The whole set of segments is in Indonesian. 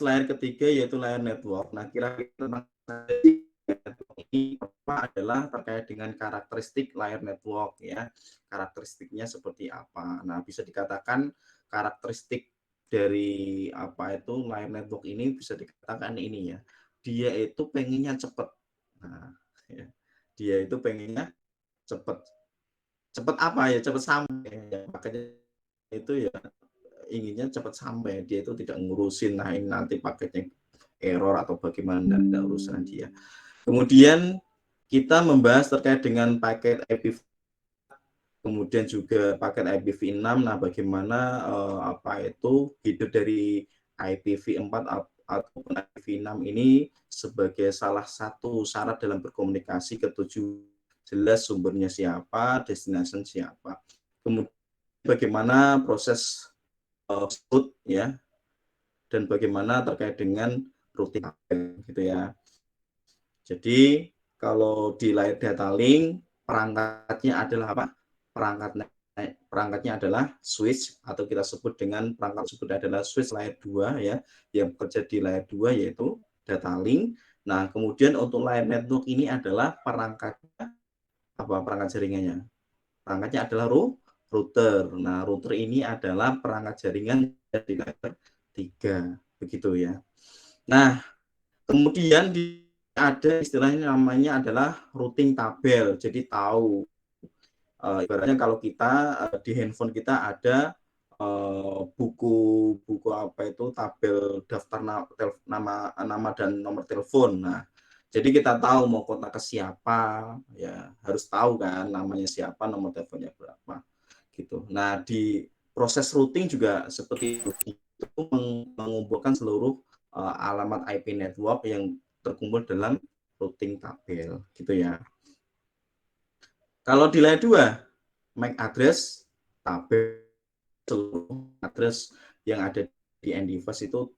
layer ketiga yaitu layer network. Nah, kira-kira network ini apa adalah terkait dengan karakteristik layer network ya. Karakteristiknya seperti apa? Nah, bisa dikatakan karakteristik dari apa itu layer network ini bisa dikatakan ini ya. Dia itu pengennya cepat. Nah, ya. Dia itu pengennya cepat. Cepat apa ya? Cepat sampai ya. Makanya itu ya inginnya cepat sampai. Dia itu tidak ngurusin nah ini nanti paketnya error atau bagaimana, tidak urusan dia. Kemudian kita membahas terkait dengan paket IPv, kemudian juga paket IPv6. Nah, bagaimana apa itu hidup dari IPv4 ataupun IPv6 ini sebagai salah satu syarat dalam berkomunikasi. Ketujuh, jelas sumbernya siapa, destination siapa. Kemudian bagaimana proses root ya, dan bagaimana terkait dengan routing gitu ya. Jadi kalau di layar data link perangkatnya adalah apa? Perangkatnya adalah switch atau kita sebut dengan perangkat tersebut adalah switch layer 2 ya, yang bekerja di layer 2 yaitu data link. Nah, kemudian untuk layer network ini adalah perangkatnya apa? Perangkat jaringannya. Perangkatnya adalah router. Nah, router ini adalah perangkat jaringan di layer 3 begitu ya. Nah, kemudian ada istilahnya namanya adalah routing tabel. Jadi tahu ibaratnya kalau kita di handphone kita ada buku apa itu tabel daftar nama dan nomor telepon. Nah, jadi kita tahu mau kontak ke siapa, ya harus tahu kan namanya siapa, nomor teleponnya berapa, gitu. Nah, di proses routing juga seperti itu mengumpulkan seluruh alamat IP network yang terkumpul dalam routing tabel, gitu ya. Kalau di layer 2, MAC address tabel seluruh address yang ada di end device itu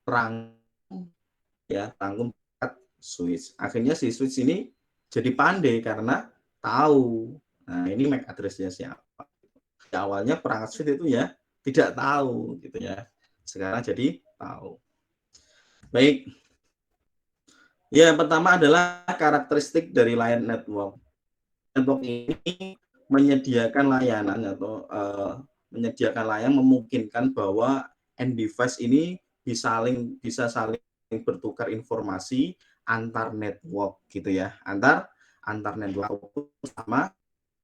tanggung switch. Akhirnya si switch ini jadi pandai karena tahu. Nah, ini MAC address-nya siapa. Di awalnya perangkat switch itu ya tidak tahu gitu ya. Sekarang jadi tahu. Baik. Ya, yang pertama adalah karakteristik dari layer network. Network ini menyediakan layanan atau menyediakan layanan memungkinkan bahwa end device ini bisa saling bertukar informasi antar network gitu ya, antar network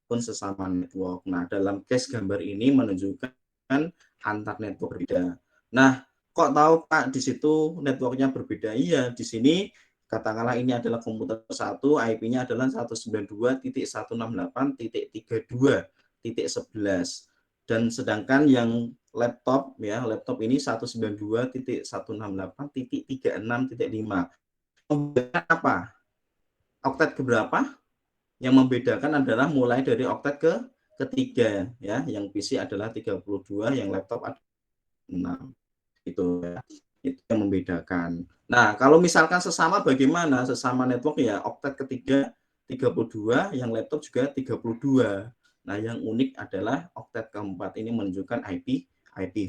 pun sesama network. Nah, dalam case gambar ini menunjukkan antar network berbeda. Nah, kok tahu Pak di situ networknya berbeda? Iya, di sini katakanlah ini adalah komputer 1, IP-nya adalah 192.168.32.11. Dan sedangkan yang laptop ini 192.168.36.5. Membedakan apa? Oktet keberapa? Yang membedakan adalah mulai dari oktet ketiga ya, yang PC adalah 32, yang laptop ada 6. Itu ya. Itu yang membedakan. Nah, kalau misalkan sesama bagaimana? Sesama network ya oktet ketiga 32, yang laptop juga 32. Nah, yang unik adalah oktet keempat ini menunjukkan IP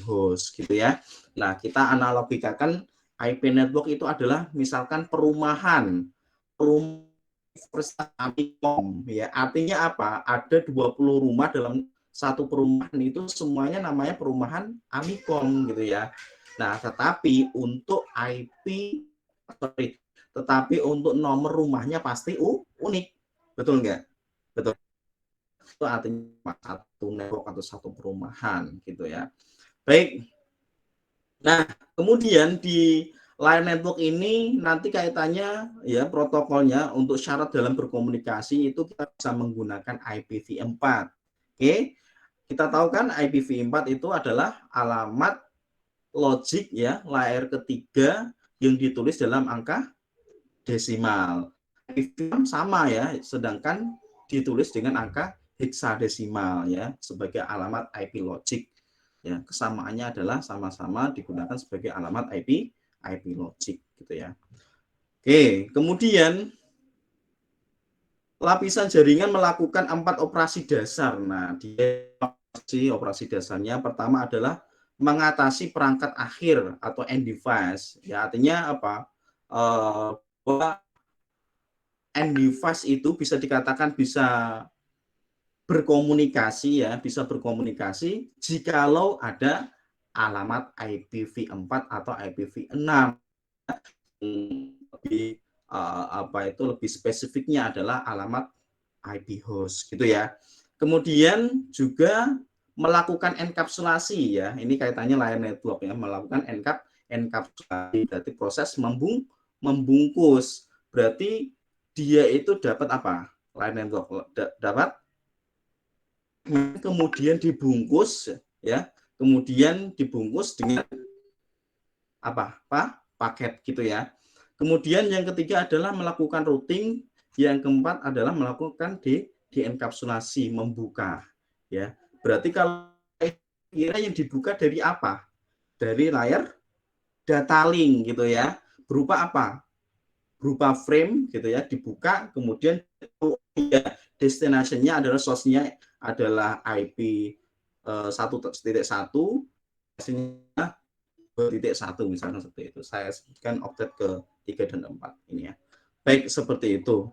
host gitu ya. Nah, kita analogikakan IP network itu adalah misalkan perumahan Amikom ya. Artinya apa? Ada 20 rumah dalam satu perumahan, itu semuanya namanya perumahan Amikom gitu ya. Nah, tetapi untuk untuk nomor rumahnya pasti unik. Betul nggak? Betul. Itu artinya satu network atau satu perumahan gitu ya. Baik. Nah, kemudian di line network ini nanti kaitannya ya protokolnya untuk syarat dalam berkomunikasi itu kita bisa menggunakan IPv4. Oke. Kita tahu kan IPv4 itu adalah alamat logik ya layer ketiga yang ditulis dalam angka desimal. IPv6 sama ya, sedangkan ditulis dengan angka heksadesimal ya sebagai alamat IP logik. Ya, kesamaannya adalah sama-sama digunakan sebagai alamat IP logik gitu ya. Oke, kemudian lapisan jaringan melakukan 4 operasi dasar. Nah, operasi dasarnya pertama adalah mengatasi perangkat akhir atau end device. Ya, artinya apa? Bahwa end device itu bisa dikatakan bisa berkomunikasi ya, bisa berkomunikasi jikalau ada alamat IPv4 atau IPv6. Lebih apa itu lebih spesifiknya adalah alamat IP host gitu ya. Kemudian juga melakukan enkapsulasi ya. Ini kaitannya layer network ya, melakukan enkapsulasi berarti proses membungkus. Berarti dia itu dapat apa? Layer network dapat kemudian dibungkus ya. Kemudian dibungkus dengan apa? Paket gitu ya. Kemudian yang ketiga adalah melakukan routing, yang keempat adalah melakukan dienkapsulasi, membuka ya. Berarti kalau kira yang dibuka dari apa? Dari layar data link gitu ya. Berupa apa? Berupa frame gitu ya, dibuka kemudian ya, destination-nya adalah source-nya adalah IP 1.1, destination-nya 2.1 misalnya seperti itu. Saya sebutkan objek ke 3 dan 4 ini ya. Baik, seperti itu.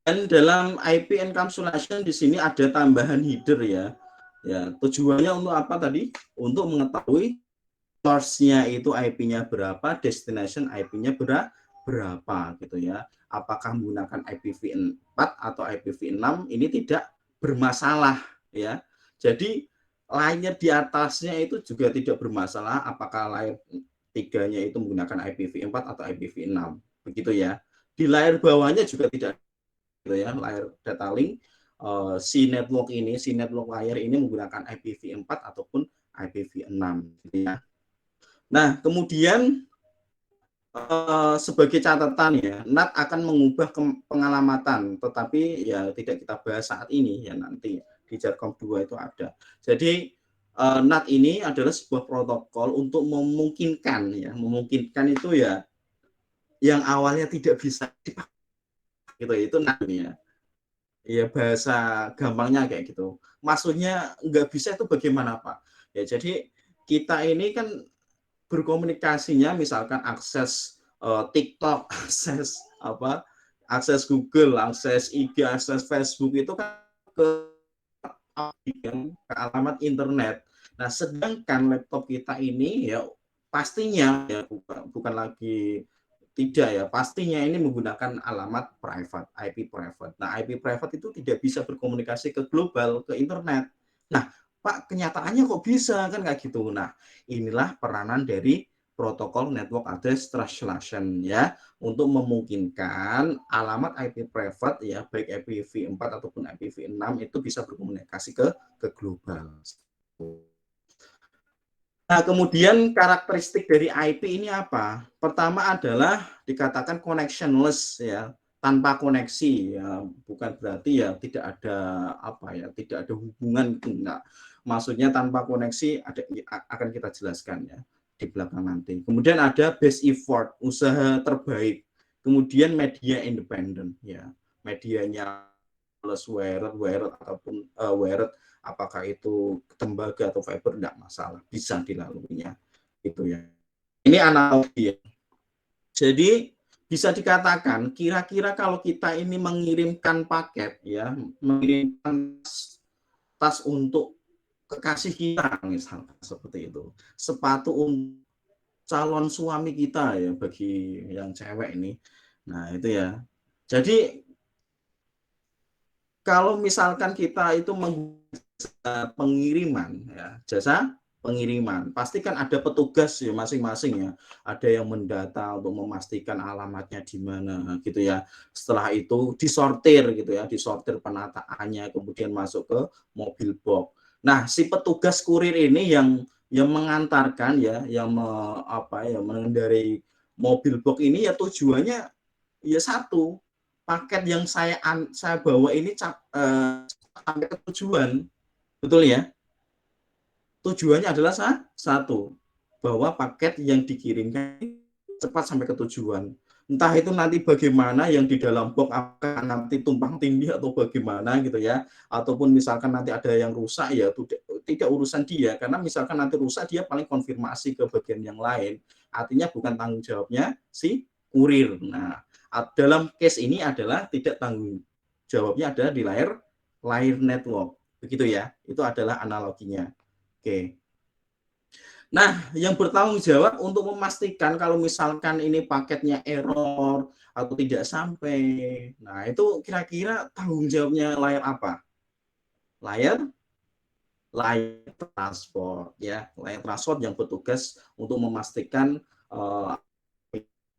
Dan dalam IP encapsulation di sini ada tambahan header ya. Ya, tujuannya untuk apa tadi? Untuk mengetahui source-nya itu IP-nya berapa, destination IP-nya berapa gitu ya. Apakah menggunakan IPv4 atau IPv6 ini tidak bermasalah ya. Jadi layer di atasnya itu juga tidak bermasalah apakah layer 3-nya itu menggunakan IPv4 atau IPv6 begitu ya. Di layer bawahnya juga tidak gitu ya, layer data link si network layer ini menggunakan IPv4 ataupun IPv6 gitu ya. Nah, kemudian sebagai catatan ya, NAT akan mengubah pengalamatan, tetapi ya tidak kita bahas saat ini ya, nanti di Jarkom 2 itu ada. Jadi NAT ini adalah sebuah protokol untuk memungkinkan ya, memungkinkan itu ya yang awalnya tidak bisa gitu itu NAT ya. Ya bahasa gampangnya kayak gitu. Maksudnya nggak bisa itu bagaimana Pak? Ya jadi kita ini kan berkomunikasinya misalkan akses TikTok, akses Google, akses IG, akses Facebook itu kan ke alamat internet. Nah, sedangkan laptop kita ini ya pastinya ya bukan lagi tidak ya, pastinya ini menggunakan alamat private, IP private. Nah, IP private itu tidak bisa berkomunikasi ke global, ke internet. Nah, Pak, kenyataannya kok bisa kan kayak gitu. Nah, inilah peranan dari protokol network address translation ya untuk memungkinkan alamat IP private ya baik IPv4 ataupun IPv6 itu bisa berkomunikasi ke global. Nah, kemudian karakteristik dari IP ini apa? Pertama adalah dikatakan connectionless ya, tanpa koneksi ya, bukan berarti ya tidak ada apa ya, tidak ada hubungan itu enggak. Maksudnya tanpa koneksi ada akan kita jelaskan ya di belakang nanti. Kemudian ada best effort, usaha terbaik. Kemudian media independen ya. Medianya plus wired ataupun wired apakah itu tembaga atau fiber tidak masalah, bisa dilaluinya gitu ya. Ini analogi ya. Jadi bisa dikatakan kira-kira kalau kita ini mengirimkan paket ya, mengirimkan tas untuk kekasih kita misalnya seperti itu, sepatu untuk calon suami kita ya bagi yang cewek ini. Nah, itu ya. Jadi kalau misalkan kita itu pengiriman ya, jasa pengiriman, pasti kan ada petugas ya masing-masing ya. Ada yang mendata untuk memastikan alamatnya di mana gitu ya. Setelah itu disortir gitu ya, disortir penataannya kemudian masuk ke mobil box. Nah, si petugas kurir ini yang mengantarkan ya, yang mengendarai mobil box ini ya tujuannya ya satu, paket yang saya bawa ini sampai ke tujuan. Betul ya? Tujuannya adalah satu, bahwa paket yang dikirimkan cepat sampai ke tujuan. Entah itu nanti bagaimana yang di dalam box apakah nanti tumpang tindih atau bagaimana gitu ya, ataupun misalkan nanti ada yang rusak ya tidak urusan dia, karena misalkan nanti rusak dia paling konfirmasi ke bagian yang lain, artinya bukan tanggung jawabnya si kurir. Nah, dalam case ini adalah tidak tanggung jawabnya ada di layer network, begitu ya, itu adalah analoginya. Oke. Nah, yang bertanggung jawab untuk memastikan kalau misalkan ini paketnya error atau tidak sampai. Nah, itu kira-kira tanggung jawabnya layer apa? Layer transport ya, layer transport yang bertugas untuk memastikan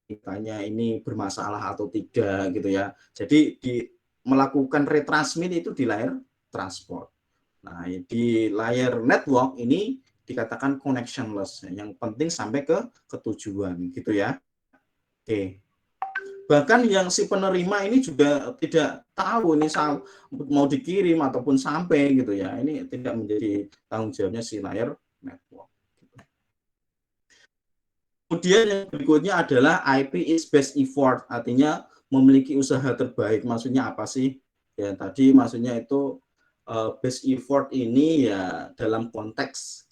kitanya ini bermasalah atau tidak gitu ya. Jadi melakukan retransmit itu di layer transport. Nah, di layer network ini dikatakan connectionless, yang penting sampai ke tujuan gitu ya. Oke. Bahkan yang si penerima ini juga tidak tahu ini mau dikirim ataupun sampai gitu ya. Ini tidak menjadi tanggung jawabnya si layer network. Kemudian yang berikutnya adalah IP is best effort, artinya memiliki usaha terbaik. Maksudnya apa sih? Ya tadi maksudnya itu best effort ini ya dalam konteks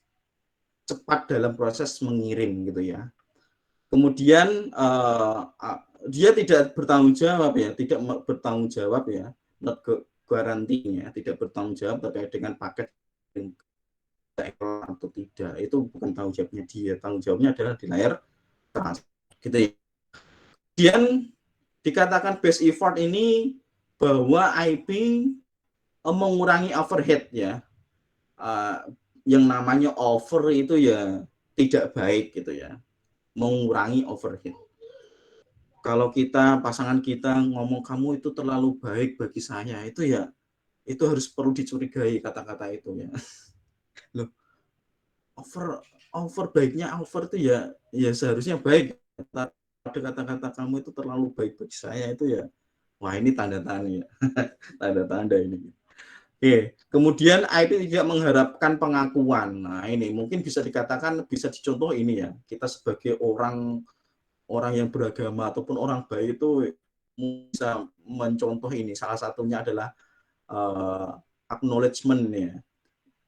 cepat dalam proses mengirim gitu ya. Kemudian dia tidak bertanggung jawab ya, tidak bertanggung jawab ya, not garantinya, tidak bertanggung jawab terkait dengan paket atau tidak. Itu bukan tanggung jawabnya dia, tanggung jawabnya adalah di layar trans gitu ya. Kemudian dikatakan best effort ini bahwa IP mengurangi overhead ya. Yang namanya over itu ya tidak baik gitu ya, mengurangi overhead. Kalau kita pasangan kita ngomong kamu itu terlalu baik bagi saya, itu ya itu harus perlu dicurigai kata-kata itu ya. Loh, over baiknya over itu ya seharusnya baik. Ada kata-kata kamu itu terlalu baik bagi saya itu ya. Wah, ini tanda-tanda ya. Tanda-tanda ini. Oke, kemudian IP tidak mengharapkan pengakuan. Nah, ini mungkin bisa dikatakan bisa dicontoh ini ya. Kita sebagai orang yang beragama ataupun orang baik itu bisa mencontoh ini. Salah satunya adalah acknowledgement ya,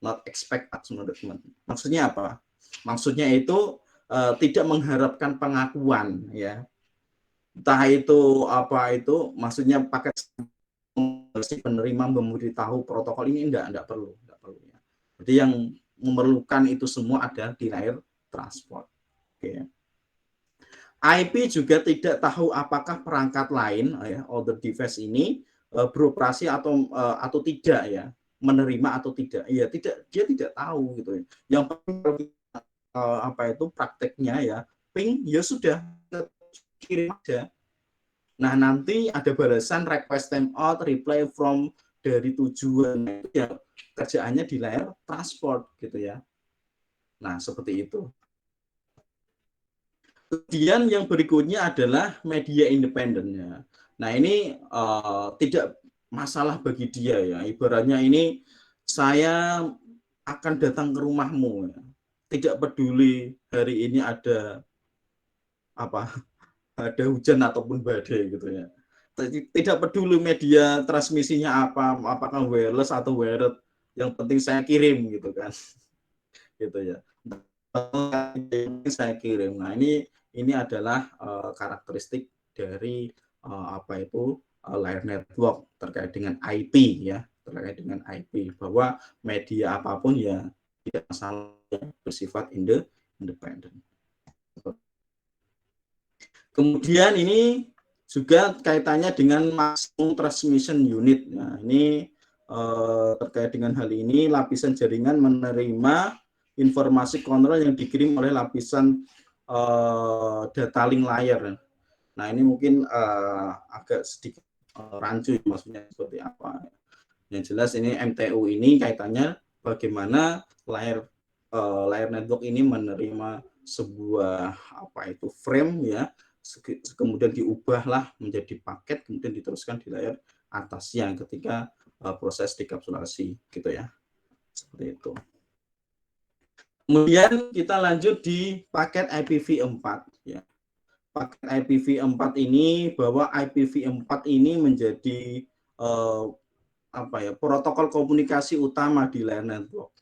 not expect acknowledgement. Maksudnya apa? Maksudnya itu tidak mengharapkan pengakuan ya. Entah itu apa itu, maksudnya paket si penerima memberitahu protokol ini enggak perlu ya. Jadi yang memerlukan itu semua ada di layer transport. Oke. IP juga tidak tahu apakah perangkat lain ya, other device ini beroperasi atau tidak ya, menerima atau tidak. Ya tidak, dia tidak tahu gitu. Yang penting apa itu prakteknya ya, ping ya sudah kirim aja. Nah, nanti ada balasan request timeout, reply from dari tujuan itu ya kerjaannya di layer transport gitu ya. Nah, seperti itu. Kemudian yang berikutnya adalah media independennya. Nah, ini tidak masalah bagi dia ya. Ibaratnya ini saya akan datang ke rumahmu ya. Tidak peduli hari ini ada apa ada hujan ataupun badai gitu ya. Tidak peduli media transmisinya apa, apakah wireless atau wired, yang penting saya kirim gitu kan. Gitu ya. Saya kirim. Nah, ini adalah karakteristik dari apa itu layer network terkait dengan IP ya, terkait dengan IP bahwa media apapun ya tidak masalah bersifat independen. Kemudian ini juga kaitannya dengan maximum transmission unit. Nah, ini terkait dengan hal ini, lapisan jaringan menerima informasi kontrol yang dikirim oleh lapisan data link layer. Nah, ini mungkin agak sedikit rancu, maksudnya seperti apa. Yang jelas ini MTU ini kaitannya bagaimana layer network ini menerima sebuah apa itu frame ya, kemudian diubahlah menjadi paket, kemudian diteruskan di layar atasnya ketika proses dekapsulasi gitu ya, seperti itu. Kemudian kita lanjut di paket IPv4 ya. paket IPv4 ini, bahwa IPv4 ini menjadi protokol komunikasi utama di layer network.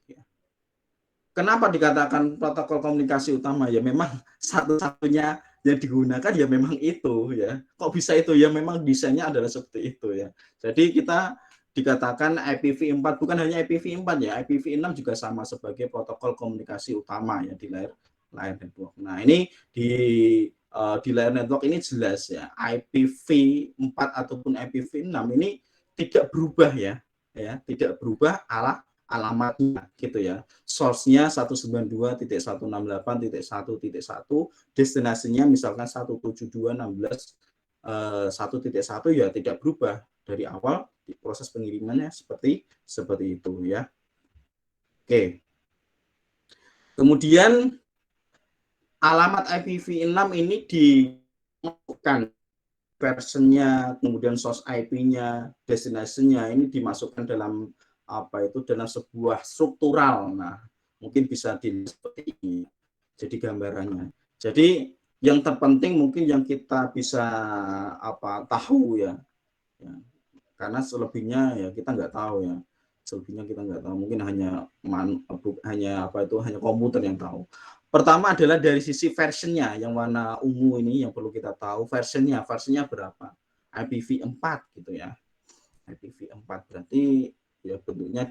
Kenapa dikatakan protokol komunikasi utama? Ya memang satu-satunya yang digunakan ya memang itu ya. Kok bisa itu? Ya memang desainnya adalah seperti itu ya. Jadi kita dikatakan IPv4 bukan hanya IPv4 ya, IPv6 juga sama sebagai protokol komunikasi utama ya di layer network. Nah, ini di layer network ini jelas ya, IPv4 ataupun IPv6 ini tidak berubah ya, tidak berubah alamatnya gitu ya. Source-nya 192.168.1.1, destinasinya misalkan 172.16.1.1 ya tidak berubah dari awal di proses pengirimannya seperti itu ya. Oke. Kemudian alamat IPv6 ini dimasukkan versionnya, kemudian source IP-nya, destinasinya ini dimasukkan dalam dalam sebuah struktural. Nah, mungkin bisa dilihat seperti ini. Jadi gambarannya. Jadi yang terpenting mungkin yang kita bisa tahu ya. Karena selebihnya ya kita nggak tahu ya. Selebihnya kita nggak tahu. Mungkin hanya hanya komputer yang tahu. Pertama adalah dari sisi versionnya yang warna ungu ini yang perlu kita tahu versionnya berapa, IPv4 gitu ya. IPv4 berarti ya bentuknya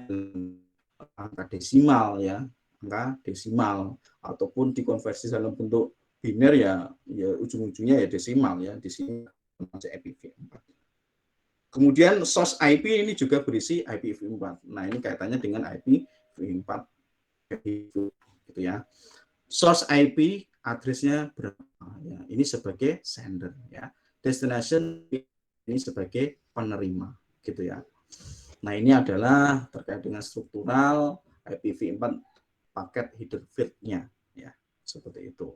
angka desimal ya, angka desimal ataupun dikonversi dalam bentuk biner ya ujung-ujungnya ya desimal ya, di sini IPv4. Kemudian source IP ini juga berisi IPv4. Nah, ini kaitannya dengan IPv4 gitu ya. Source IP address-nya berapa ya. Ini sebagai sender ya. Destination ini sebagai penerima gitu ya. Nah, ini adalah terkait dengan struktural IPv4 paket header field-nya ya. Seperti itu.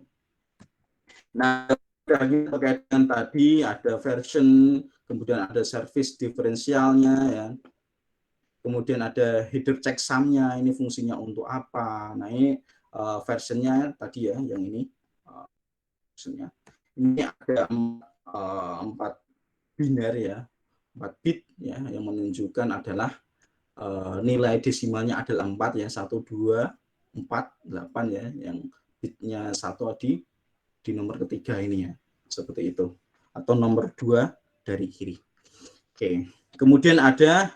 Nah, terkait dengan tadi ada version, kemudian ada service diferensialnya ya. Kemudian ada header checksum-nya, ini fungsinya untuk apa. Nah, ini versionnya tadi ya, yang ini versionnya. Ini ada 4 biner ya, 4 bit ya, yang menunjukkan adalah nilai desimalnya adalah 4 ya, 1, 2, 4, 8 ya, yang bitnya 1 di nomor ketiga ini ya, seperti itu. Atau nomor 2 dari kiri. Oke, kemudian ada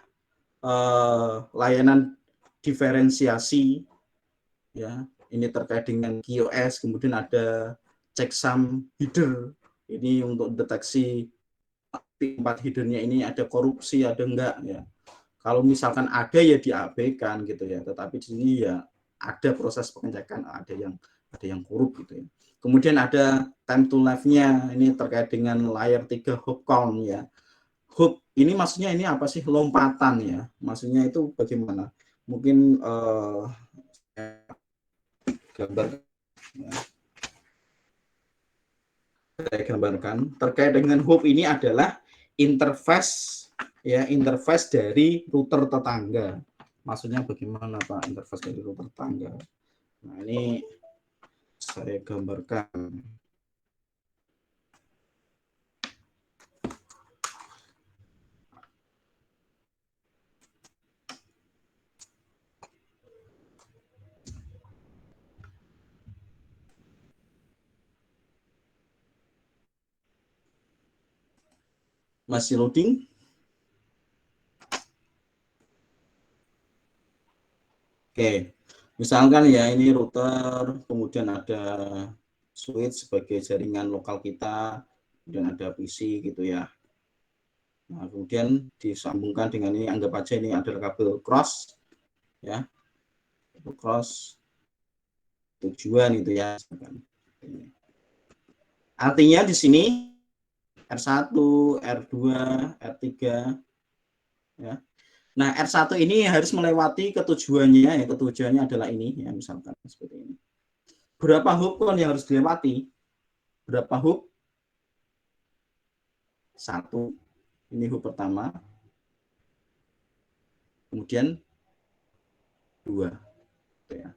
layanan diferensiasi ya, ini terkait dengan QoS, kemudian ada checksum header ini untuk deteksi tempat headernya ini ada korupsi ada enggak ya. Kalau misalkan ada ya diabaikan gitu ya, tetapi di sini ya ada proses pengecekan, ada yang korup gitu ya. Kemudian ada time to live-nya, ini terkait dengan layer 3 hop count ya. Hop ini maksudnya ini apa sih, lompatan ya, maksudnya itu bagaimana, mungkin gambar ya. Saya gambarkan terkait dengan hop ini adalah interface ya, interface dari router tetangga. Maksudnya bagaimana Pak interface dari router tetangga? Nah, ini saya gambarkan. Masih loading? Oke. Misalkan ya ini router, kemudian ada switch sebagai jaringan lokal kita, kemudian ada PC gitu ya. Nah, kemudian disambungkan dengan ini, anggap aja ini adalah kabel cross ya. Kabel cross tujuan itu ya. Artinya di sini R1, R2, R3 ya. Nah, R1 ini harus melewati ketujuannya ya, ketujuannya adalah ini ya, misalkan seperti ini. Berapa hub yang harus dilewati? Berapa hub? 1. Ini hub pertama. Kemudian 2. Gitu ya.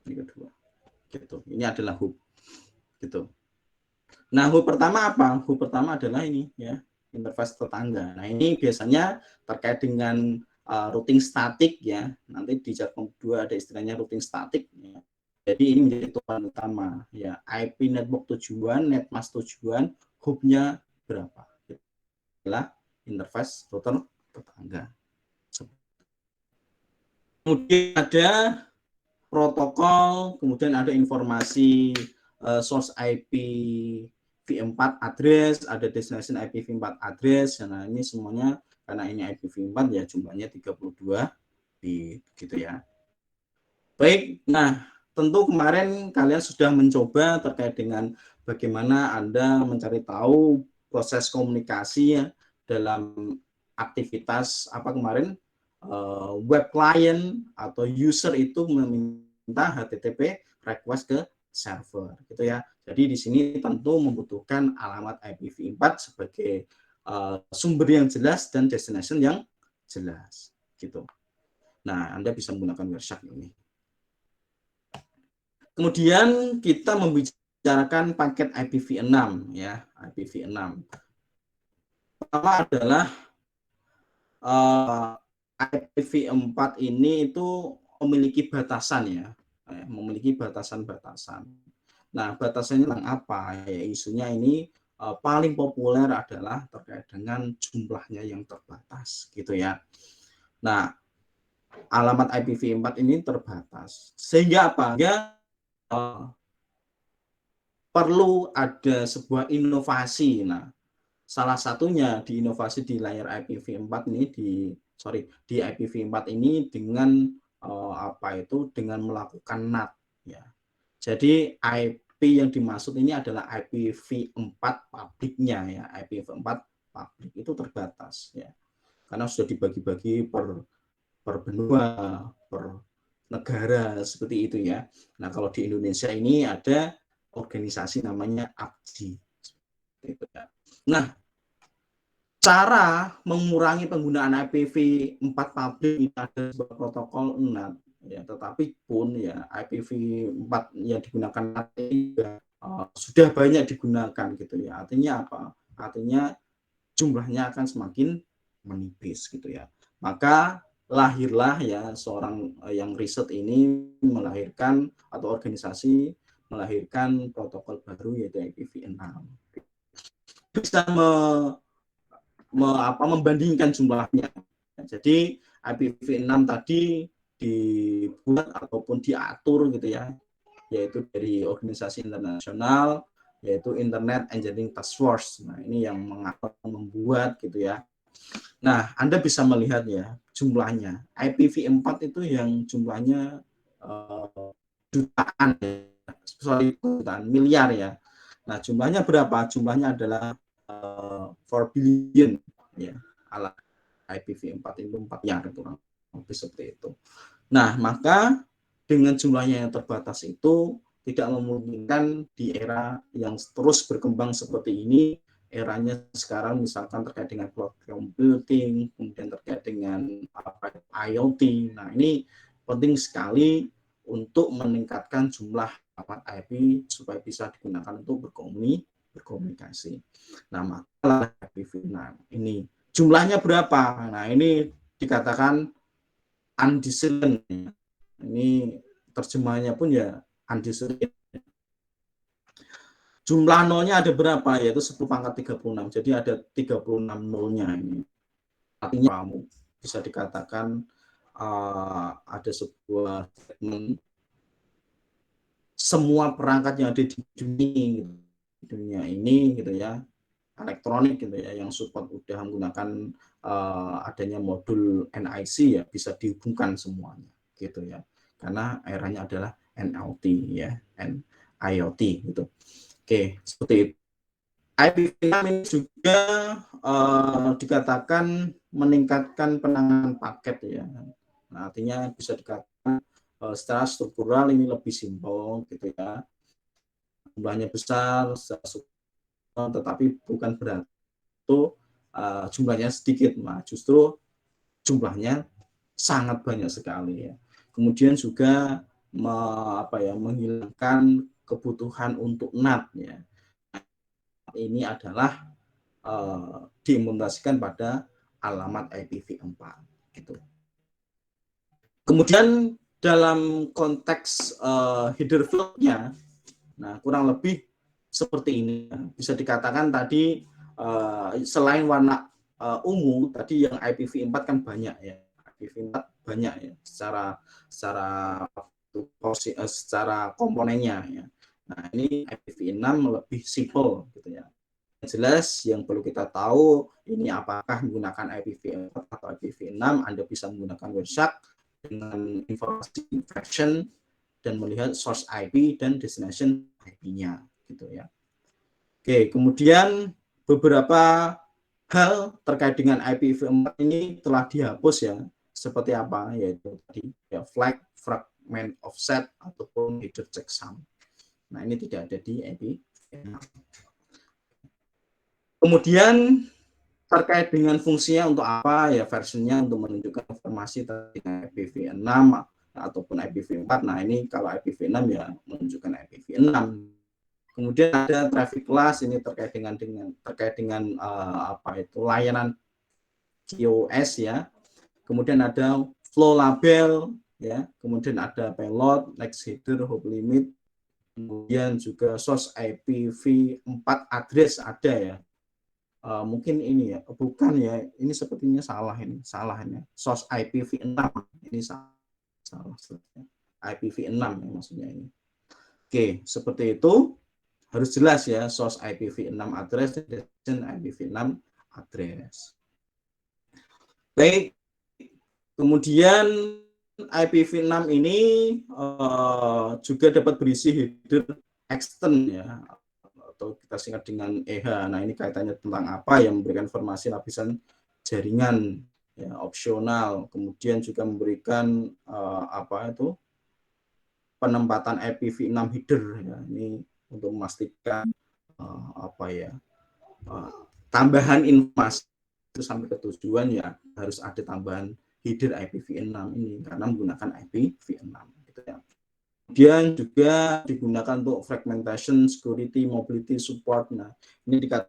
Ini kedua. Gitu. Ini adalah hub. Gitu. Nah, hub pertama apa? Hub pertama adalah ini ya, interface tetangga. Nah, ini biasanya terkait dengan routing statik ya. Nanti di jargon 2 ada istilahnya routing statik ya. Jadi ini menjadi tujuan utama ya. IP network tujuan, netmask tujuan, hubnya berapa? Adalah interface router tetangga. Kemudian ada protokol, kemudian ada informasi source IP v4 address, ada destination IPv4 address. Nah, ini semuanya karena ini IPv4 ya jumlahnya 32 bit gitu ya. Baik, nah tentu kemarin kalian sudah mencoba terkait dengan bagaimana Anda mencari tahu proses komunikasi ya dalam aktivitas apa kemarin web client atau user itu meminta HTTP request ke server gitu ya. Jadi di sini tentu membutuhkan alamat IPv4 sebagai sumber yang jelas dan destination yang jelas gitu. Nah, Anda bisa menggunakan Wireshark ini. Kemudian kita membicarakan paket IPv6 ya, IPv6. Pertama adalah IPv4 ini itu memiliki batasan ya, memiliki batasan-batasan. Nah, batasannya tentang apa? Ya, isunya ini paling populer adalah terkait dengan jumlahnya yang terbatas, gitu ya. Nah, alamat IPv4 ini terbatas, sehingga apa? Sehingga perlu ada sebuah inovasi. Nah, salah satunya di inovasi di layar IPv4 ini di IPv4 ini dengan dengan melakukan NAT ya. Jadi IP yang dimaksud ini adalah IPv4 publiknya ya, IPv4 publik itu terbatas ya. Karena sudah dibagi-bagi per benua, per negara seperti itu ya. Nah, kalau di Indonesia ini ada organisasi namanya APJI. Gitu ya. Nah, cara mengurangi penggunaan IPv4 publik ada sebuah protokol NAT ya, tetapi pun ya IPv4 yang digunakan NAT sudah banyak digunakan gitu ya. Artinya apa? Artinya jumlahnya akan semakin menipis gitu ya. Maka lahirlah ya seorang yang riset ini melahirkan atau organisasi melahirkan protokol baru yaitu IPv6. Bisa membandingkan jumlahnya. Jadi IPv6 tadi dibuat ataupun diatur gitu ya, yaitu dari organisasi internasional, yaitu Internet Engineering Task Force. Nah, ini yang membuat gitu ya. Nah, Anda bisa melihat ya jumlahnya. IPv4 itu yang jumlahnya jutaan, jutaan miliar ya. Nah, jumlahnya berapa? Jumlahnya adalah 4 billion ya. Alat IPv4 itu 4 miliar kurang lebih seperti itu. Nah, maka dengan jumlahnya yang terbatas itu tidak memungkinkan di era yang terus berkembang seperti ini, eranya sekarang misalkan terkait dengan cloud computing, kemudian terkait dengan IoT. Nah, ini penting sekali untuk meningkatkan jumlah alamat IP supaya bisa digunakan untuk berkomunikasi. Nah, maka IPv6 ini jumlahnya berapa? Nah, ini dikatakan undecilent. Ini terjemahannya pun ya undecilent. Jumlah nolnya ada berapa? Yaitu 10 pangkat 36. Jadi ada 36 nolnya ini. Artinya kamu bisa dikatakan ada sebuah statement semua perangkat yang ada di dunia ini gitu ya, elektronik gitu ya, yang support udah menggunakan adanya modul NIC ya, bisa dihubungkan semuanya gitu ya, karena eranya adalah NLT ya, IoT gitu. Oke, seperti itu. IPv6 ini juga dikatakan meningkatkan penanganan paket ya. Nah, artinya bisa dikatakan secara struktural ini lebih simpel gitu ya. Jumlahnya besar, tetapi bukan berarti itu jumlahnya sedikit, nah justru jumlahnya sangat banyak sekali ya. Kemudian juga menghilangkan kebutuhan untuk NAT ya. ini adalah diimplementasikan pada alamat IPv4 gitu. Kemudian dalam konteks header field-nya, nah kurang lebih seperti ini. Bisa dikatakan tadi selain warna ungu, tadi yang IPv4 kan banyak ya. IPv4 banyak ya secara komponennya ya. Nah, ini IPv6 lebih simple gitu ya. Jelas yang perlu kita tahu ini apakah menggunakan IPv4 atau IPv6, Anda bisa menggunakan Wireshark dengan informasi infection dan melihat source IP dan destination IP-nya gitu ya. Oke, kemudian beberapa hal terkait dengan IPv4 ini telah dihapus ya. Seperti apa? Yaitu tadi ya flag, fragment offset ataupun header checksum. Nah, ini tidak ada di IPv6. Kemudian terkait dengan fungsinya untuk apa ya, versinya untuk menunjukkan informasi tentang IPv6 ataupun IPv4. Nah, ini kalau IPv6 ya menunjukkan IPv6. Kemudian ada traffic class, ini terkait dengan apa itu layanan QoS ya. Kemudian ada flow label ya, kemudian ada payload, next header, hop limit, kemudian juga source IPv4 address ada ya. Mungkin ini ya, bukan ya, ini sepertinya salah ini source IPv6 ini salah IPv6 ya, maksudnya ini. Oke, seperti itu harus jelas ya, source IPv6 address dan IPv6 address. Baik, kemudian IPv6 ini juga dapat berisi header extend ya, atau kita singkat dengan EH. Nah, ini kaitannya tentang apa? Yang memberikan informasi lapisan jaringan ya, opsional. Kemudian juga memberikan apa itu penempatan IPv6 header ya. Ini untuk memastikan apa ya tambahan informasi itu sampai ke tujuan ya harus ada tambahan header IPv6 ini karena menggunakan IPv6 gitu ya. Kemudian juga digunakan untuk fragmentation, security, mobility, support. Nah, ini dikatakan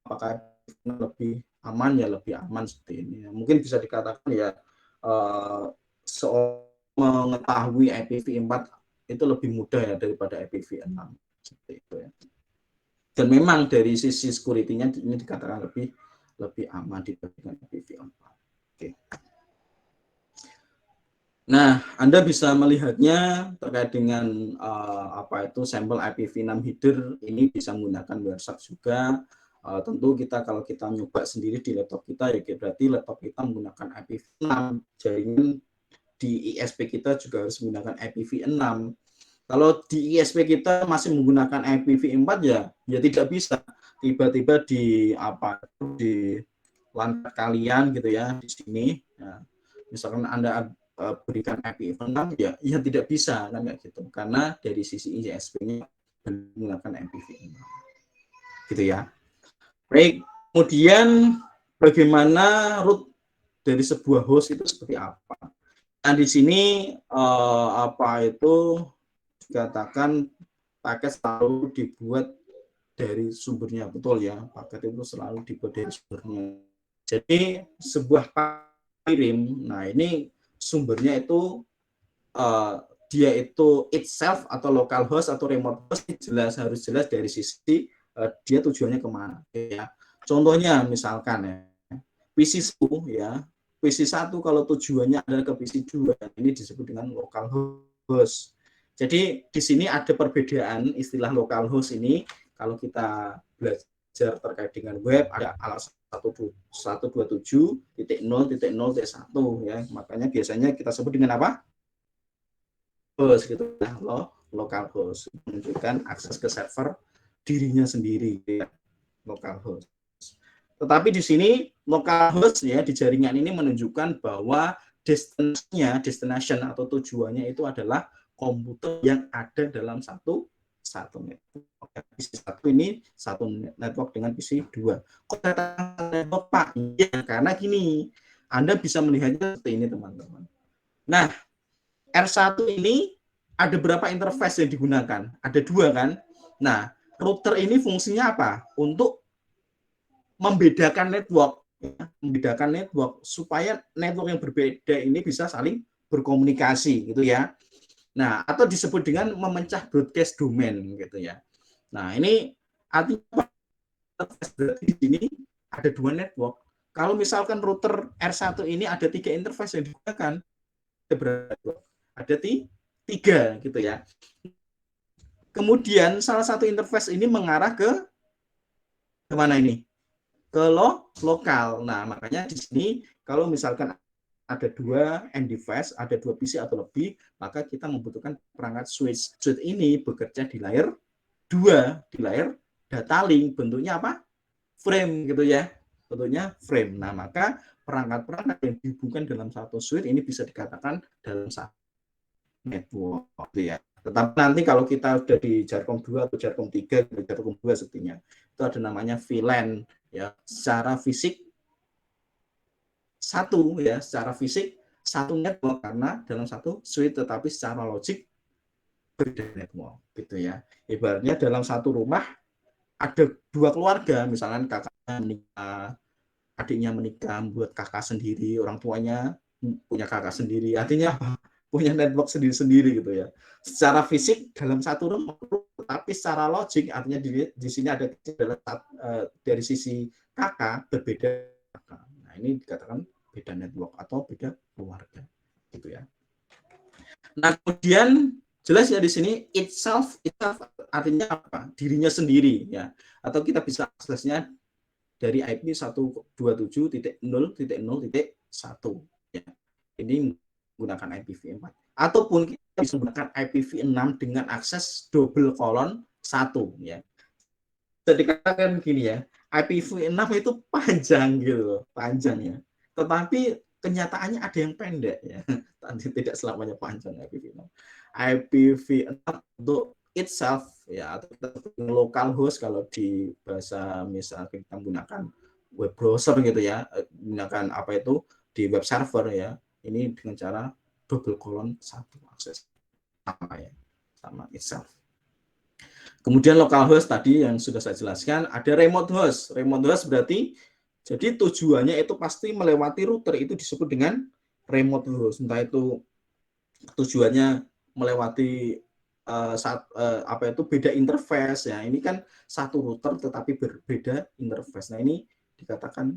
apakah lebih aman ya, lebih aman seperti ini. Mungkin bisa dikatakan ya mengetahui IPv4 itu lebih mudah ya daripada IPv6 seperti itu ya. Dan memang dari sisi security-nya ini dikatakan lebih aman dibandingkan IPv4. Oke. Nah, Anda bisa melihatnya terkait dengan apa itu sampel IPv6 header ini bisa menggunakan Wireshark juga. Tentu kalau kita nyoba sendiri di laptop kita ya berarti laptop kita menggunakan IPv6. Jaringan di ISP kita juga harus menggunakan IPv6. Kalau di ISP kita masih menggunakan IPv4 ya tidak bisa. Tiba-tiba di LAN kalian gitu ya di sini. Ya, misalkan Anda berikan IPv6 ya tidak bisa kan gitu karena dari sisi ISP-nya menggunakan IPv6 gitu ya. Baik, kemudian bagaimana root dari sebuah host itu seperti apa? Nah, di sini apa itu dikatakan paket selalu dibuat dari sumbernya, betul ya, paket itu selalu dibuat dari sumbernya. Jadi sebuah kirim, nah ini sumbernya itu dia itu itself atau local host atau remote host harus jelas dari sisi dia tujuannya kemana ya. Contohnya misalkan ya PC1 ya, PC1 kalau tujuannya adalah ke PC2 ini disebut dengan local host. Jadi di sini ada perbedaan istilah local host ini kalau kita belajar terkait dengan web ada alasan 127.0.0.1 ya, makanya biasanya kita sebut dengan apa? Host gitu ya, local host menunjukkan akses ke server dirinya sendiri ya, local host. Tetapi di sini local host ya di jaringan ini menunjukkan bahwa destination atau tujuannya itu adalah komputer yang ada dalam satu network. PC1 ini satu network dengan PC2. Kok data network Pak? Ya, karena gini, Anda bisa melihatnya seperti ini teman-teman. Nah, R1 ini ada berapa interface yang digunakan? Ada 2 kan? Nah, router ini fungsinya apa? Untuk membedakan network, ya, membedakan network supaya network yang berbeda ini bisa saling berkomunikasi gitu ya. Nah, atau disebut dengan memecah broadcast domain gitu ya. Nah, ini artinya berarti di sini ada dua network. Kalau misalkan router R1 ini ada 3 interface yang digunakan, ada tiga gitu ya. Kemudian salah satu interface ini mengarah ke kemana ini? Ke lokal. Nah, makanya di sini kalau misalkan ada dua end device, ada dua PC atau lebih, maka kita membutuhkan perangkat switch. Switch ini bekerja di layer 2, di layer data link. Bentuknya apa? Frame gitu ya. Bentuknya frame. Nah, maka perangkat-perangkat yang dihubungkan dalam satu switch ini bisa dikatakan dalam satu network gitu ya. Tetapi nanti kalau kita sudah di Jarkom 2 atau Jarkom 3, Jarkom 2 sepertinya, itu ada namanya VLAN ya. Secara fisik satu ya, secara fisik satu network karena dalam satu switch, tetapi secara logik berbeda network gitu ya. Ibaratnya dalam satu rumah ada dua keluarga, misalkan kakaknya menikah, adiknya menikah, buat kakak sendiri, orang tuanya punya kakak sendiri. Artinya apa? Punya network sendiri-sendiri gitu ya. Secara fisik dalam satu rumah, tapi secara logik artinya di sini ada dari sisi kakak berbeda. Nah, ini dikatakan beda network atau beda keluarga gitu ya. Nah, kemudian jelas ya di sini itself artinya apa? Dirinya sendiri ya. Atau kita bisa aksesnya dari IP 127.0.0.1 ya. Ini menggunakan IPv4 ataupun kita bisa menggunakan IPv6 dengan akses double colon 1 ya. Bisa dikatakan gini ya, IPv6 itu panjang gitu loh, panjang ya. Tetapi kenyataannya ada yang pendek ya. Tidak selamanya panjang IPv6. IPv6 untuk itself ya, atau kita local host kalau di bahasa misalnya kita menggunakan web browser gitu ya, menggunakan apa itu di web server ya. Ini dengan cara double colon 1 akses sama ya, sama itself. Kemudian local host tadi yang sudah saya jelaskan, ada remote host. Remote host berarti jadi tujuannya itu pasti melewati router, itu disebut dengan remote host. Entah itu tujuannya melewati apa itu beda interface ya. Ini kan satu router tetapi berbeda interface. Nah, ini dikatakan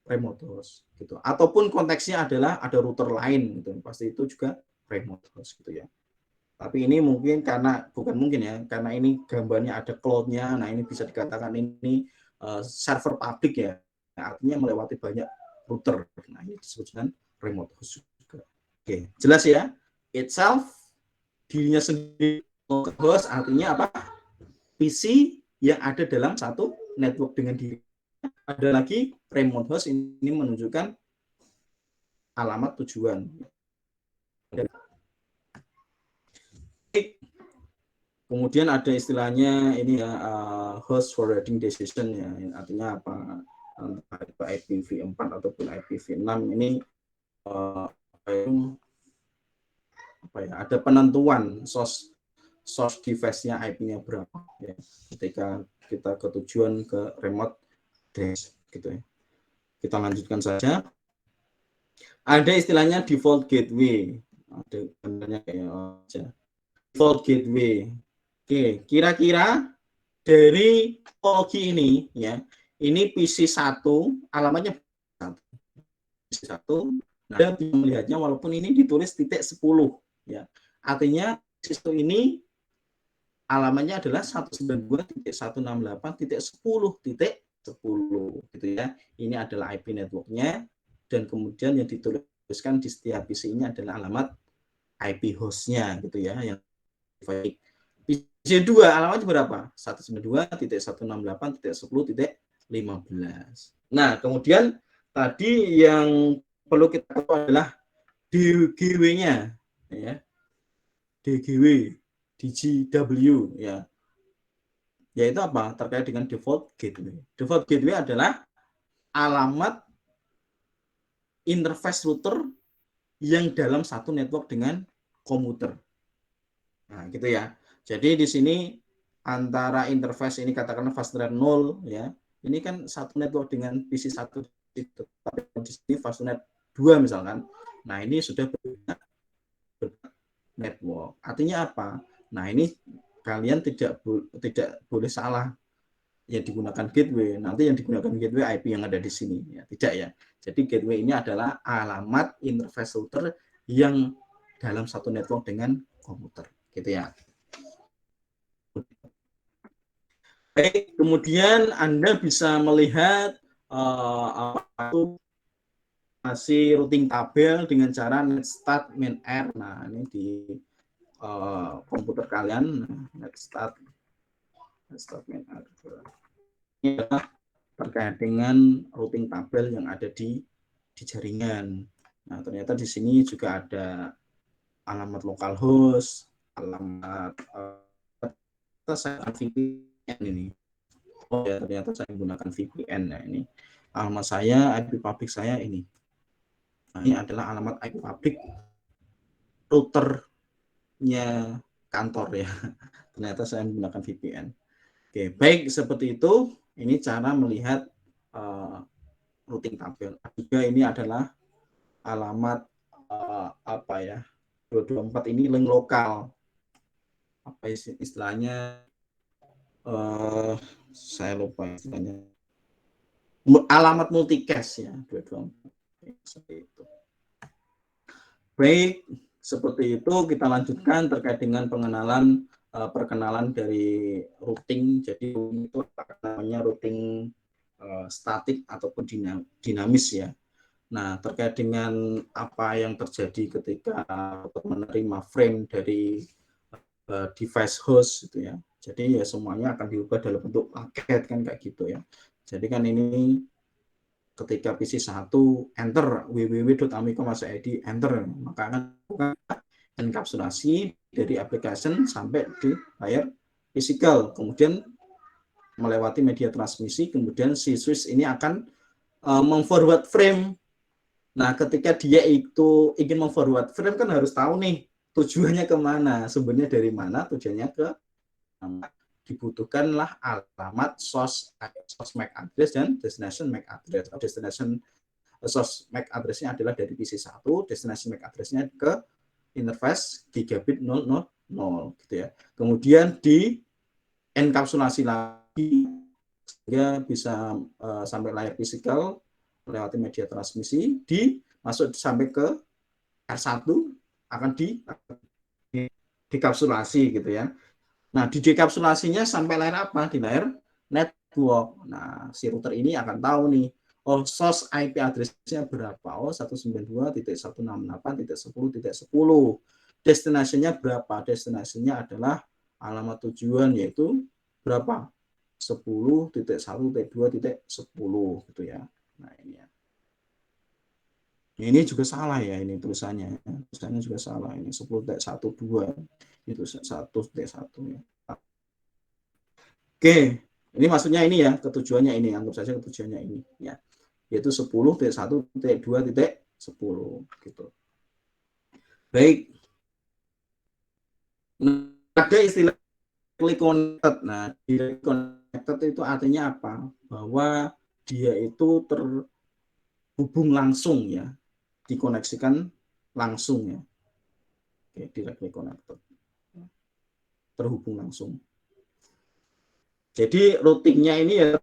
remote host gitu. Ataupun konteksnya adalah ada router lain gitu. Pasti itu juga remote host gitu ya. Tapi ini mungkin karena bukan mungkin ya, karena ini gambarnya ada cloud-nya. Nah, ini bisa dikatakan ini server publik ya. Nah, artinya melewati banyak router. Nah, ini disebut dengan remote host juga. Oke, jelas ya. Itself dirinya sendiri, host artinya apa? PC yang ada dalam satu network dengan diri. Ada lagi remote host, ini menunjukkan alamat tujuan. Kemudian ada istilahnya ini ya, host forwarding decision ya, artinya apa? Entah IPv4 ataupun IPv6 ini apa ya, ada penentuan source device-nya IP-nya berapa ya, ketika kita ke tujuan ke remote desk gitu ya. Kita lanjutkan saja. Ada istilahnya default gateway. Ada benernya kayak aja. Default gateway. Oke, kira-kira dari topologi ini ya, ini PC1 alamatnya PC1. Nah, Anda bisa melihatnya walaupun ini ditulis titik 10 ya. Artinya sistem ini alamatnya adalah 192.168.10.10 gitu ya. Ini adalah IP networknya, dan kemudian yang dituliskan di setiap PC ini adalah alamat IP hostnya gitu ya. Yang PC2 alamatnya berapa? 192.168.10.15. Nah, kemudian tadi yang perlu kita tahu adalah DGW-nya ya. DGW, DGW ya. Yaitu apa? Terkait dengan default gateway. Default gateway adalah alamat interface router yang dalam satu network dengan komuter. Nah, gitu ya. Jadi di sini antara interface ini katakanlah fast rate 0 ya. Ini kan satu network dengan PC 1 tapi di sini fast rate 2 misalkan. Nah, ini sudah berbeda network. Artinya apa? Nah, ini kalian tidak boleh salah yang digunakan gateway. Nanti yang digunakan gateway IP yang ada di sini ya. Tidak ya. Jadi gateway ini adalah alamat interface router yang dalam satu network dengan komputer. Gitu ya. Baik, kemudian Anda bisa melihat apa itu masih routing tabel dengan cara netstart main_r. Nah, ini di komputer kalian netstart main_r. Ini adalah terkait dengan routing tabel yang ada di jaringan. Nah, ternyata di sini juga ada alamat localhost, alamat saya VPN ini. Oh ya, ternyata saya menggunakan VPN. Nah, ini alamat saya, IP public saya ini. Nah, ini adalah alamat IP public routernya kantor ya. Ternyata saya menggunakan VPN. Oke, baik seperti itu. Ini cara melihat routing tabel. Juga ini adalah alamat apa ya? 224 ini link lokal. Apa istilahnya? Saya lupa istilahnya. Alamat multicast ya, 224. Seperti itu. Baik, seperti itu kita lanjutkan terkait dengan perkenalan dari routing. Jadi itu namanya routing statik ataupun dinamis ya. Nah, terkait dengan apa yang terjadi ketika menerima frame dari device host gitu ya. Jadi ya semuanya akan diubah dalam bentuk paket kan kayak gitu ya. Jadi kan ini ketika PC 1 enter www.amico.id enter, maka akan enkapsulasi dari application sampai di layar physical. Kemudian melewati media transmisi, kemudian si switch ini akan memforward frame. Nah, ketika dia itu ingin memforward frame kan harus tahu nih tujuannya kemana, sumbernya dari mana, tujuannya ke dibutuhkanlah alamat source MAC address dan destination MAC address. Destination source MAC address-nya adalah dari PC1, destination MAC address-nya ke interface gigabit 000 gitu ya. Kemudian di enkapsulasi lagi sehingga bisa sampai layar fisikal melewati media transmisi, masuk sampai ke R1 akan dikapsulasi gitu ya. Nah, di dekapsulasinya sampai layar apa? Di layar network. Nah, si router ini akan tahu nih, oh source IP address-nya berapa? Oh 192.168.10.10. Destination-nya berapa? Destination-nya adalah alamat tujuan yaitu berapa? 10.1.2.10 gitu ya. Nah, ini ya. Ini juga salah ya ini tulisannya. Tulisannya juga salah ini 10.12 itu 1.1 ya. Oke, ini maksudnya ini ya, ketujuannya ini, anggap saja ketujuannya ini ya. Yaitu 10.1.2.10 gitu. Baik. Nah, ada istilah connected. Nah, connected itu artinya apa? Bahwa dia itu terhubung langsung ya, dikoneksikan langsung ya. Oke, directly connected. Terhubung langsung. Jadi routingnya ini ya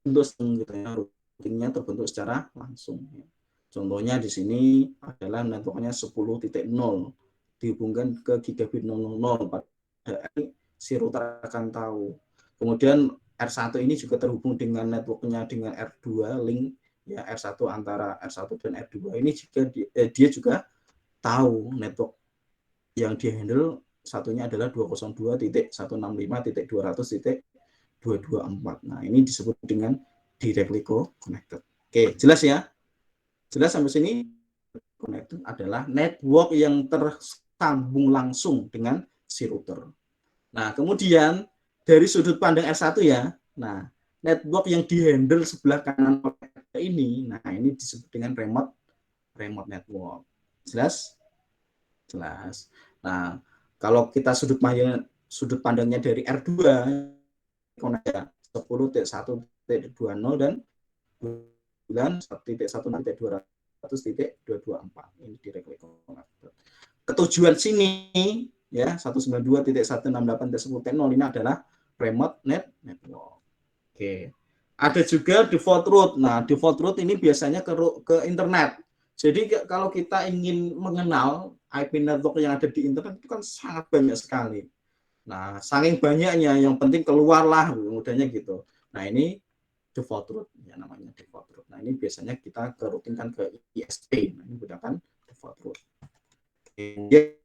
bentuk gitu ya, routingnya terbentuk secara langsung. Ya. Contohnya di sini adalah networknya 10.0 dihubungkan ke gigabit 000. Padahal si router akan tahu. Kemudian R1 ini juga terhubung dengan networknya dengan R2 link ya R1 antara R1 dan R2 ini juga dia juga tahu network yang dia handle satunya adalah 202.165.200.224. Nah, ini disebut dengan directly connected. Oke, jelas ya? Jelas sampai sini? Connected adalah network yang tersambung langsung dengan si router. Nah, kemudian dari sudut pandang R1 ya, nah, network yang dihandle sebelah kanan ini, nah ini disebut dengan remote network. Jelas? Jelas. Nah, kalau kita sudut pandangnya dari R2 ya, 10.1.20 dan 1.1.200.224 ini direct connected. Ketujuan sini ya 192.168.10.0 ini adalah remote network. Oke. Ada juga default root. Nah, default root ini biasanya ke internet. Jadi kalau kita ingin mengenal IP network yang ada di internet itu kan sangat banyak sekali. Nah, saking banyaknya yang penting keluarlah mudahnya gitu. Nah, ini default root ya namanya default root. Nah, ini biasanya kita kerutinkan ke ISP. Nah, ini menggunakan default root. Kemudian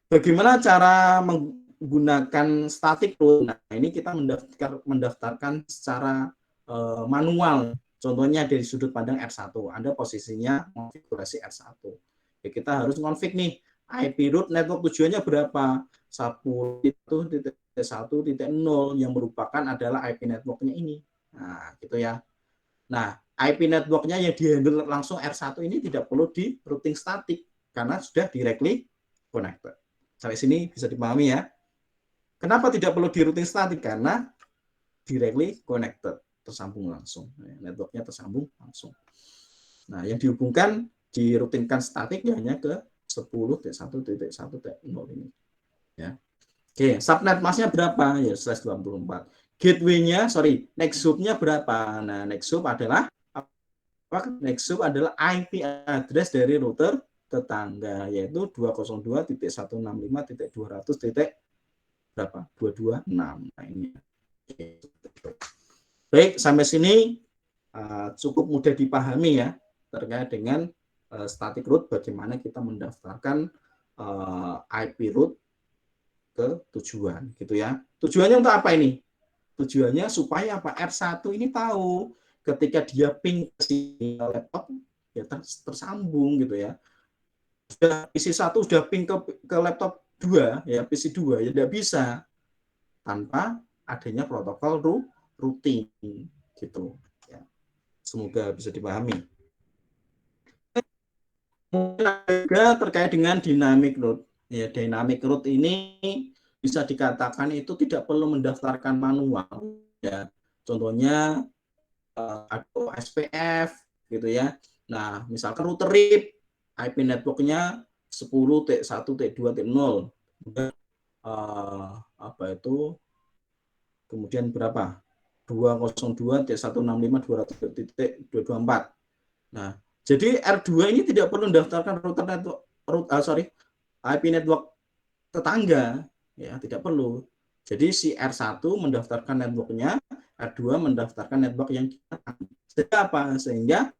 bagaimana cara menggunakan static root? Nah, ini kita mendaftarkan secara manual. Contohnya dari sudut pandang R1. Anda posisinya konfigurasi R1. Ya, kita harus konfig nih. IP root network tujuannya berapa? 1.1.0 yang merupakan adalah IP networknya ini. Nah, gitu ya. Nah, IP networknya yang dihandle langsung R1 ini tidak perlu di routing static karena sudah directly connected. Sampai sini bisa dipahami ya. Kenapa tidak perlu di routing static? Karena directly connected, tersambung langsung. Networknya tersambung langsung. Nah, yang dihubungkan dirutinkan statik ya hanya ke 10.1.1.0 ini. Ya. Oke, subnet masknya berapa? Ya, 24. Gateway-nya, next hub-nya berapa? Nah, next hub adalah next hub adalah IP address dari router tetangga yaitu 202.165.200. berapa? 226. Nah, ini. Baik, sampai sini cukup mudah dipahami ya terkait dengan static root, bagaimana kita mendaftarkan IP root ke tujuan gitu ya. Tujuannya untuk apa ini? Tujuannya supaya apa? R1 ini tahu ketika dia ping ke laptop ya tersambung gitu ya. Sudah PC1 sudah ping ke laptop 2 ya, PC2 ya tidak bisa tanpa adanya protokol routing gitu ya. Semoga bisa dipahami. Juga terkait dengan dynamic root. Ya, dynamic root ini bisa dikatakan itu tidak perlu mendaftarkan manual. Ya, contohnya ada SPF gitu ya. Nah, misalkan router RIP, IP networknya 10.1.2.0. Apa itu? Kemudian berapa? 202.165.200.224. Nah, jadi R2 ini tidak perlu mendaftarkan router network IP network tetangga ya, tidak perlu. Jadi si R1 mendaftarkan networknya, R2 mendaftarkan network yang sehingga apa? Sehingga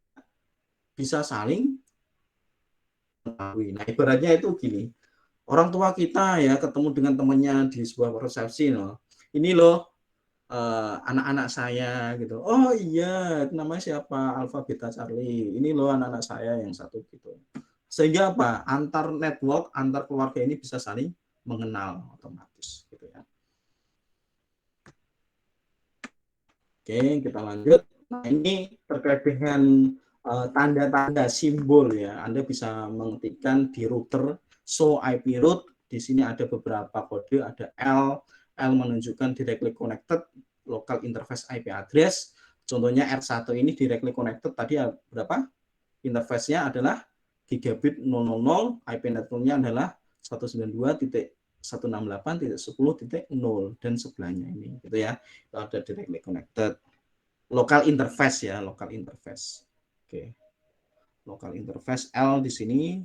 bisa saling mengetahui. Nah, ibaratnya itu gini. Orang tua kita ya ketemu dengan temannya di sebuah resepsi loh. Ini loh anak-anak saya gitu. Oh iya, namanya siapa? Alpha Beta Charlie. Ini loh anak-anak saya yang satu gitu. Sehingga apa? Antar network, antar keluarga ini bisa saling mengenal otomatis gitu ya. Oke, kita lanjut. Nah, ini terkait dengan tanda-tanda simbol ya. Anda bisa mengetikkan di router show IP root. Di sini ada beberapa kode, ada L. L menunjukkan directly connected local interface IP address. Contohnya R1 ini directly connected tadi berapa? Interface-nya adalah gigabit 000, IP network-nya adalah 192.168.10.0 dan sebelahnya ini gitu ya. Itu ada directly connected. Local interface ya, local interface. Oke. Local interface L di sini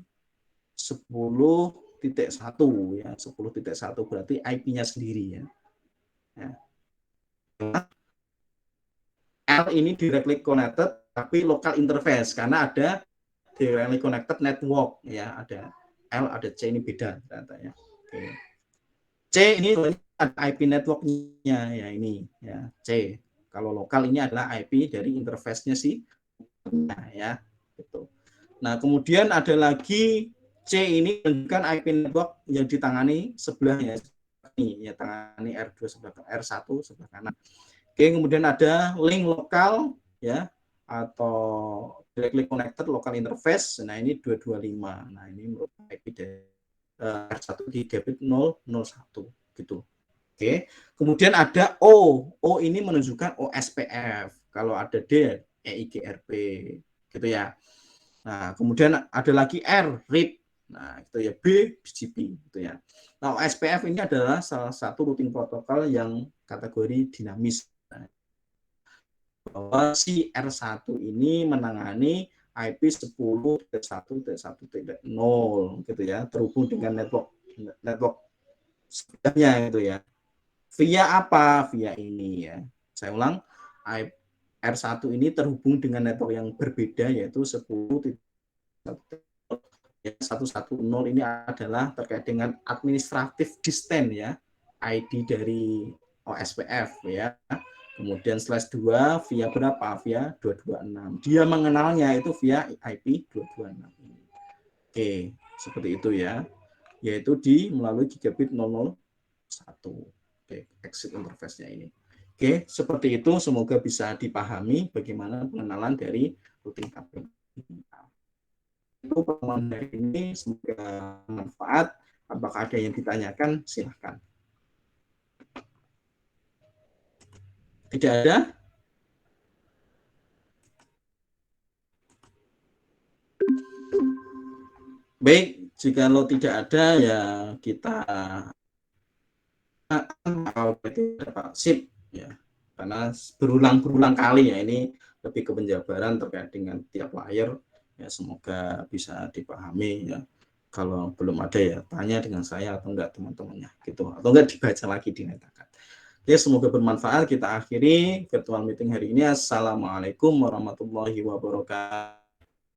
10.1 ya, 10.1 berarti IP-nya sendiri ya. Ya. L ini directly connected tapi local interface karena ada directly connected network ya, ada L ada C ini beda ternyata ya. Oke. C ini ada IP networknya ya ini ya C. Kalau lokal ini adalah IP dari interface-nya si ya gitu. Nah, kemudian ada lagi C ini menunjukkan IP network yang ditangani sebelahnya ini ya, tangani R2 sebelah R1 sebelah kanan. Oke, kemudian ada link lokal ya atau directly connected local interface. Nah, ini 225. Nah, ini merupakan IP dari R1 gigabit 001 gitu. Oke. Kemudian ada O. O ini menunjukkan OSPF. Kalau ada D, EIGRP. Gitu ya. Nah, kemudian ada lagi R, RIP. Nah, itu ya. B, BGP. Gitu ya. Nah, OSPF ini adalah salah satu routing protokol yang kategori dinamis. Nah, bahwa si R1 ini menangani IP 10.1.1.0 gitu ya, terhubung dengan network sebelumnya itu ya. Via apa? Via ini ya. Saya ulang, R1 ini terhubung dengan network yang berbeda yaitu 10.1.1.0 ini adalah terkait dengan administratif distance ya, ID dari OSPF ya. Kemudian slash 2 via berapa? Via 226. Dia mengenalnya itu via IP 226 ini. Oke, seperti itu ya. Yaitu melalui gigabit 001. Oke, exit interface-nya ini. Oke, seperti itu. Semoga bisa dipahami bagaimana pengenalan dari routing tabel. Itu pertemuan hari ini, semoga bermanfaat. Apakah ada yang ditanyakan? Silahkan. Tidak ada? Baik, jika lo tidak ada ya kita sip ya. Karena berulang kali ya, ini lebih ke penjabaran terkait dengan tiap layar ya, semoga bisa dipahami ya. Kalau belum ada ya tanya dengan saya atau enggak teman-temannya gitu, atau enggak dibaca lagi dinetakan. Ya, semoga bermanfaat. Kita akhiri virtual meeting hari ini. Assalamualaikum warahmatullahi wabarakatuh.